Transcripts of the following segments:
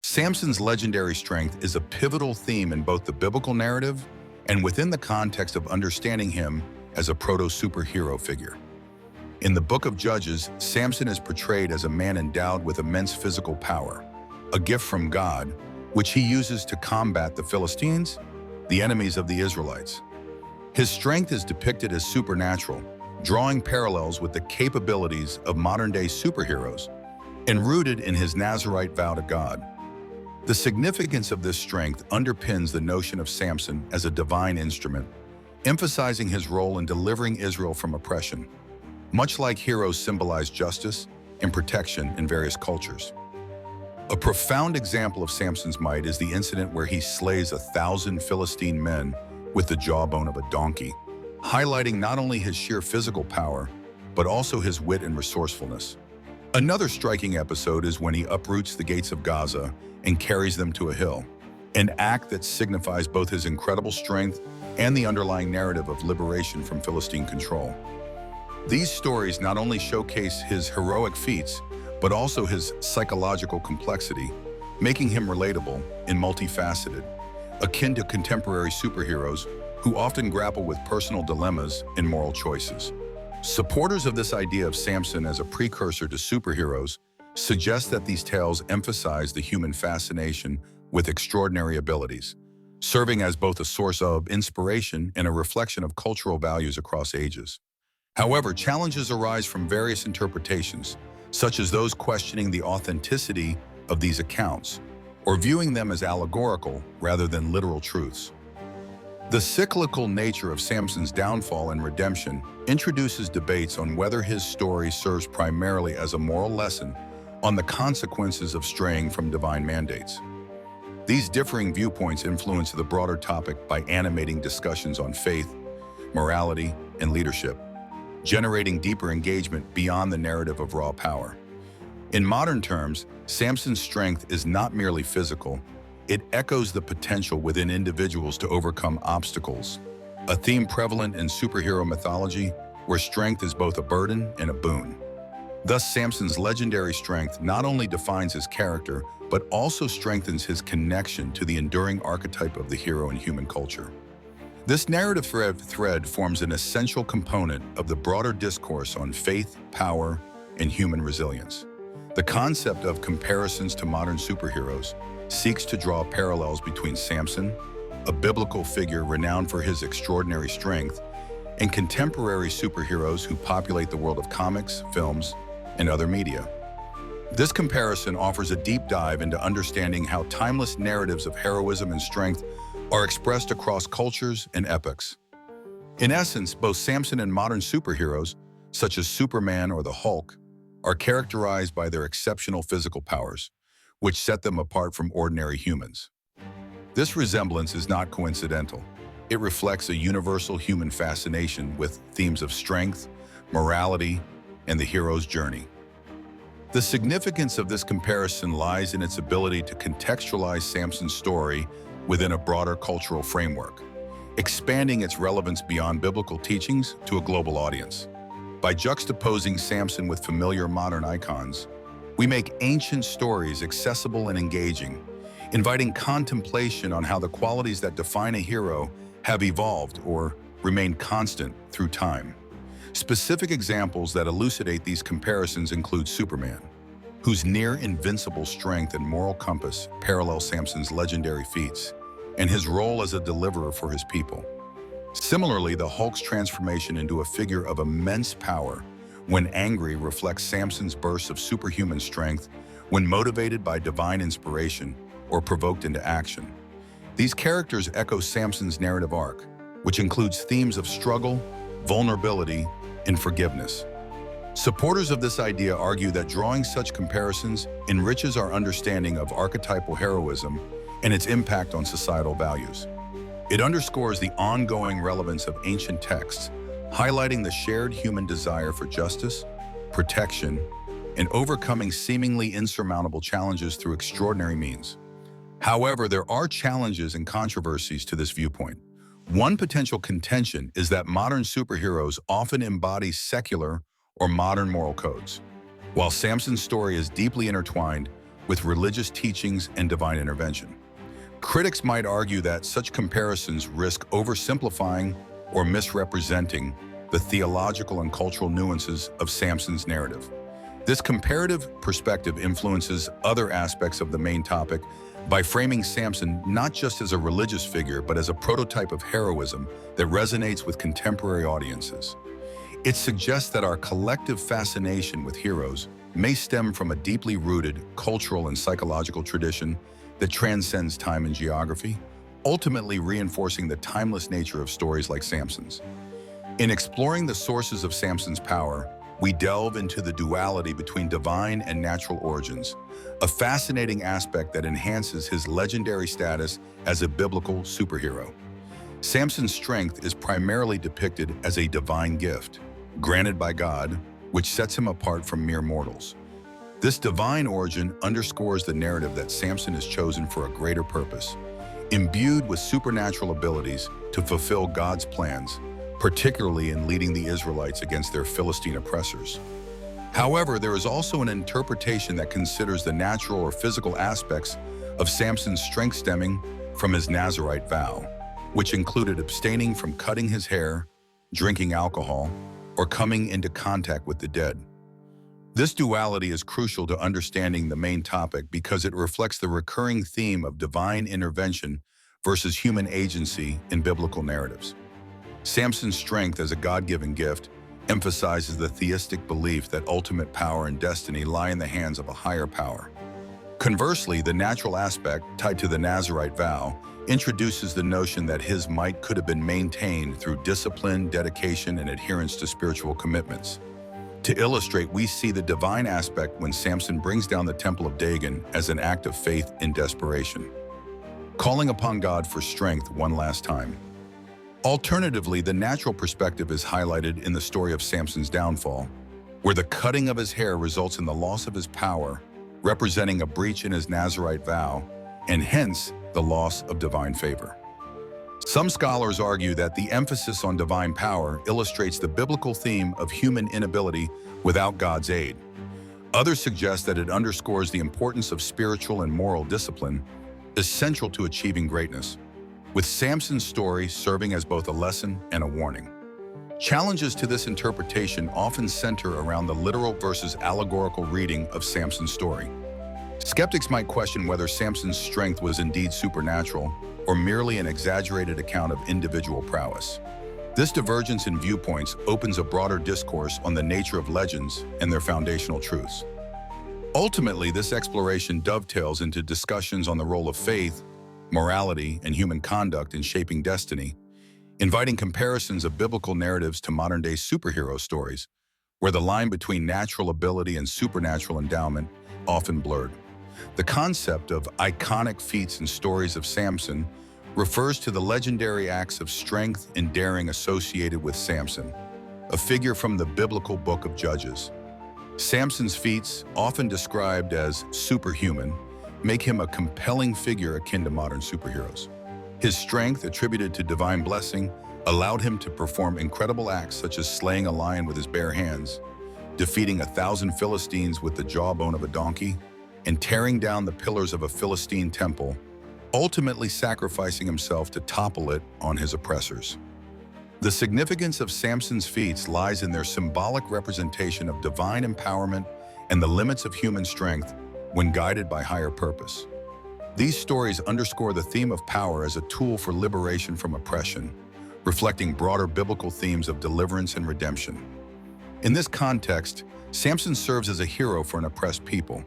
Samson's legendary strength is a pivotal theme in both the biblical narrative and within the context of understanding him as a proto-superhero figure. In the book of Judges, Samson is portrayed as a man endowed with immense physical power, a gift from God, which he uses to combat the Philistines, the enemies of the Israelites. His strength is depicted as supernatural, drawing parallels with the capabilities of modern-day superheroes, and rooted in his Nazarite vow to God. The significance of this strength underpins the notion of Samson as a divine instrument, emphasizing his role in delivering Israel from oppression, much like heroes symbolize justice and protection in various cultures. A profound example of Samson's might is the incident where he slays 1,000 Philistine men with the jawbone of a donkey, highlighting not only his sheer physical power, but also his wit and resourcefulness. Another striking episode is when he uproots the gates of Gaza and carries them to a hill, an act that signifies both his incredible strength and the underlying narrative of liberation from Philistine control. These stories not only showcase his heroic feats, but also his psychological complexity, making him relatable and multifaceted, akin to contemporary superheroes who often grapple with personal dilemmas and moral choices. Supporters of this idea of Samson as a precursor to superheroes suggest that these tales emphasize the human fascination with extraordinary abilities, serving as both a source of inspiration and a reflection of cultural values across ages. However, challenges arise from various interpretations, such as those questioning the authenticity of these accounts, or viewing them as allegorical rather than literal truths. The cyclical nature of Samson's downfall and redemption introduces debates on whether his story serves primarily as a moral lesson on the consequences of straying from divine mandates. These differing viewpoints influence the broader topic by animating discussions on faith, morality, and leadership, generating deeper engagement beyond the narrative of raw power. In modern terms, Samson's strength is not merely physical, it echoes the potential within individuals to overcome obstacles, a theme prevalent in superhero mythology where strength is both a burden and a boon. Thus, Samson's legendary strength not only defines his character, but also strengthens his connection to the enduring archetype of the hero in human culture. This narrative thread forms an essential component of the broader discourse on faith, power, and human resilience. The concept of comparisons to modern superheroes seeks to draw parallels between Samson, a biblical figure renowned for his extraordinary strength, and contemporary superheroes who populate the world of comics, films, and other media. This comparison offers a deep dive into understanding how timeless narratives of heroism and strength are expressed across cultures and epochs. In essence, both Samson and modern superheroes, such as Superman or the Hulk, are characterized by their exceptional physical powers, which set them apart from ordinary humans. This resemblance is not coincidental. It reflects a universal human fascination with themes of strength, morality, and the hero's journey. The significance of this comparison lies in its ability to contextualize Samson's story within a broader cultural framework, expanding its relevance beyond biblical teachings to a global audience. By juxtaposing Samson with familiar modern icons, we make ancient stories accessible and engaging, inviting contemplation on how the qualities that define a hero have evolved or remained constant through time. Specific examples that elucidate these comparisons include Superman, whose near-invincible strength and moral compass parallel Samson's legendary feats, and his role as a deliverer for his people. Similarly, the Hulk's transformation into a figure of immense power when angry reflects Samson's bursts of superhuman strength when motivated by divine inspiration or provoked into action. These characters echo Samson's narrative arc, which includes themes of struggle, vulnerability, and forgiveness. Supporters of this idea argue that drawing such comparisons enriches our understanding of archetypal heroism and its impact on societal values. It underscores the ongoing relevance of ancient texts, highlighting the shared human desire for justice, protection, and overcoming seemingly insurmountable challenges through extraordinary means. However, there are challenges and controversies to this viewpoint. One potential contention is that modern superheroes often embody secular or modern moral codes. While Samson's story is deeply intertwined with religious teachings and divine intervention. Critics might argue that such comparisons risk oversimplifying or misrepresenting the theological and cultural nuances of Samson's narrative. This comparative perspective influences other aspects of the main topic by framing Samson not just as a religious figure, but as a prototype of heroism that resonates with contemporary audiences. It suggests that our collective fascination with heroes may stem from a deeply rooted cultural and psychological tradition that transcends time and geography, ultimately reinforcing the timeless nature of stories like Samson's. In exploring the sources of Samson's power, we delve into the duality between divine and natural origins, a fascinating aspect that enhances his legendary status as a biblical superhero. Samson's strength is primarily depicted as a divine gift, granted by God, which sets him apart from mere mortals. This divine origin underscores the narrative that Samson is chosen for a greater purpose, imbued with supernatural abilities to fulfill God's plans, particularly in leading the Israelites against their Philistine oppressors. However, there is also an interpretation that considers the natural or physical aspects of Samson's strength stemming from his Nazarite vow, which included abstaining from cutting his hair, drinking alcohol, or coming into contact with the dead. This duality is crucial to understanding the main topic because it reflects the recurring theme of divine intervention versus human agency in biblical narratives. Samson's strength as a God-given gift emphasizes the theistic belief that ultimate power and destiny lie in the hands of a higher power. Conversely, the natural aspect, tied to the Nazarite vow, introduces the notion that his might could have been maintained through discipline, dedication, and adherence to spiritual commitments. To illustrate, we see the divine aspect when Samson brings down the temple of Dagon as an act of faith in desperation, calling upon God for strength one last time. Alternatively, the natural perspective is highlighted in the story of Samson's downfall, where the cutting of his hair results in the loss of his power, representing a breach in his Nazarite vow, and hence the loss of divine favor. Some scholars argue that the emphasis on divine power illustrates the biblical theme of human inability without God's aid. Others suggest that it underscores the importance of spiritual and moral discipline, essential to achieving greatness, with Samson's story serving as both a lesson and a warning. Challenges to this interpretation often center around the literal versus allegorical reading of Samson's story. Skeptics might question whether Samson's strength was indeed supernatural or merely an exaggerated account of individual prowess. This divergence in viewpoints opens a broader discourse on the nature of legends and their foundational truths. Ultimately, this exploration dovetails into discussions on the role of faith, morality, and human conduct in shaping destiny, inviting comparisons of biblical narratives to modern-day superhero stories, where the line between natural ability and supernatural endowment often blurred. The concept of iconic feats and stories of Samson refers to the legendary acts of strength and daring associated with Samson, a figure from the biblical book of Judges. Samson's feats, often described as superhuman, make him a compelling figure akin to modern superheroes. His strength, attributed to divine blessing, allowed him to perform incredible acts such as slaying a lion with his bare hands, defeating 1,000 Philistines with the jawbone of a donkey, and tearing down the pillars of a Philistine temple, ultimately sacrificing himself to topple it on his oppressors. The significance of Samson's feats lies in their symbolic representation of divine empowerment and the limits of human strength when guided by higher purpose. These stories underscore the theme of power as a tool for liberation from oppression, reflecting broader biblical themes of deliverance and redemption. In this context, Samson serves as a hero for an oppressed people,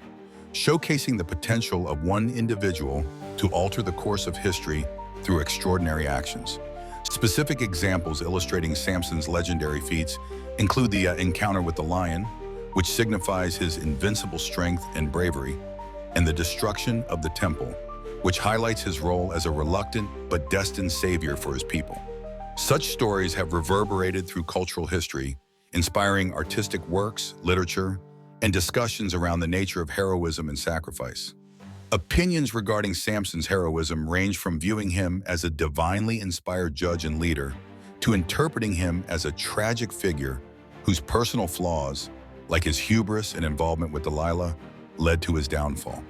showcasing the potential of one individual to alter the course of history through extraordinary actions. Specific examples illustrating Samson's legendary feats include the encounter with the lion, which signifies his invincible strength and bravery, and the destruction of the temple, which highlights his role as a reluctant but destined savior for his people. Such stories have reverberated through cultural history, inspiring artistic works, literature, and discussions around the nature of heroism and sacrifice. Opinions regarding Samson's heroism range from viewing him as a divinely inspired judge and leader to interpreting him as a tragic figure whose personal flaws, like his hubris and involvement with Delilah, led to his downfall.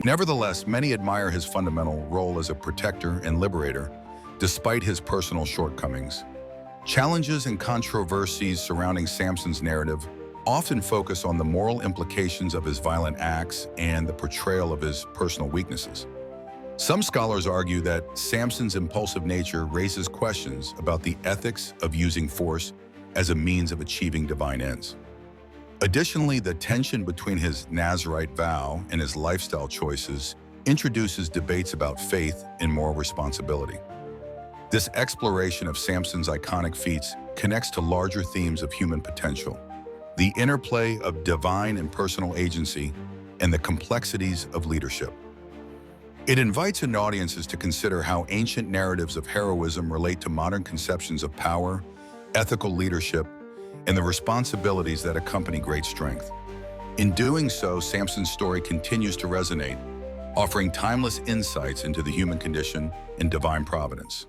Nevertheless, many admire his fundamental role as a protector and liberator, despite his personal shortcomings. Challenges and controversies surrounding Samson's narrative often focus on the moral implications of his violent acts and the portrayal of his personal weaknesses. Some scholars argue that Samson's impulsive nature raises questions about the ethics of using force as a means of achieving divine ends. Additionally, the tension between his Nazarite vow and his lifestyle choices introduces debates about faith and moral responsibility. This exploration of Samson's iconic feats connects to larger themes of human potential, the interplay of divine and personal agency, and the complexities of leadership. It invites audiences to consider how ancient narratives of heroism relate to modern conceptions of power, ethical leadership, and the responsibilities that accompany great strength. In doing so, Samson's story continues to resonate, offering timeless insights into the human condition and divine providence.